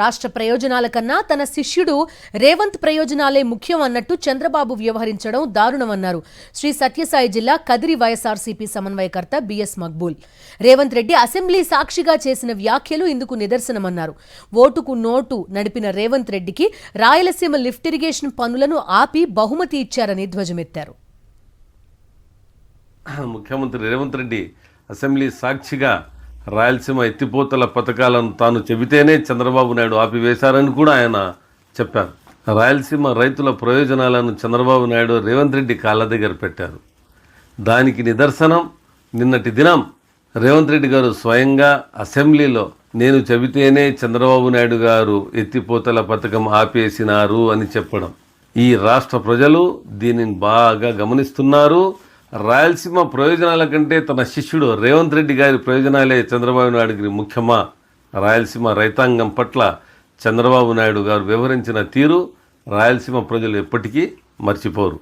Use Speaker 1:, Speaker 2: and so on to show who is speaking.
Speaker 1: రాష్ట్ర ప్రయోజనాల కన్నా తన శిష్యుడు రేవంత్ ప్రయోజనాలే ముఖ్యం అన్నట్టు చంద్రబాబు వ్యవహరించడం దారుణమన్నారు శ్రీ సత్యసాయి జిల్లా కదిరి వైఎస్ఆర్సీపీ సమన్వయకర్త బిఎస్ మక్బూల్. రేవంత్ రెడ్డి అసెంబ్లీ సాక్షిగా చేసిన వ్యాఖ్యలు ఇందుకు నిదర్శనమన్నారు. ఓటుకు నోటు నడిపిన రేవంత్ రెడ్డికి రాయలసీమ లిఫ్ట్ ఇరిగేషన్ పనులను ఆపి బహుమతి ఇచ్చారని ధ్వజమెత్తారు.
Speaker 2: ముఖ్యమంత్రి రేవంత్ రెడ్డి అసెంబ్లీ సాక్షిగా రాయలసీమ ఎత్తిపోతల పథకాలను తాను చెబితేనే చంద్రబాబు నాయుడు ఆపివేశారని కూడా ఆయన చెప్పారు. రాయలసీమ రైతుల ప్రయోజనాలను చంద్రబాబు నాయుడు రేవంత్ రెడ్డి కాళ్ళ దగ్గర పెట్టారు. దానికి నిదర్శనం నిన్నటి దినం రేవంత్ రెడ్డి గారు స్వయంగా అసెంబ్లీలో నేను చెబితేనే చంద్రబాబు నాయుడు గారు ఎత్తిపోతల పథకం ఆపేసినారు అని చెప్పడం. ఈ రాష్ట్ర ప్రజలు దీనిని బాగా గమనిస్తున్నారు. రాయలసీమ ప్రయోజనాల కంటే తన శిష్యుడు రేవంత్ రెడ్డి గారి ప్రయోజనాలే చంద్రబాబు నాయుడుకి ముఖ్యమా? రాయలసీమ రైతాంగం పట్ల చంద్రబాబు నాయుడు గారు వ్యవహరించిన తీరు రాయలసీమ ప్రజలు ఎప్పటికీ మర్చిపోరు.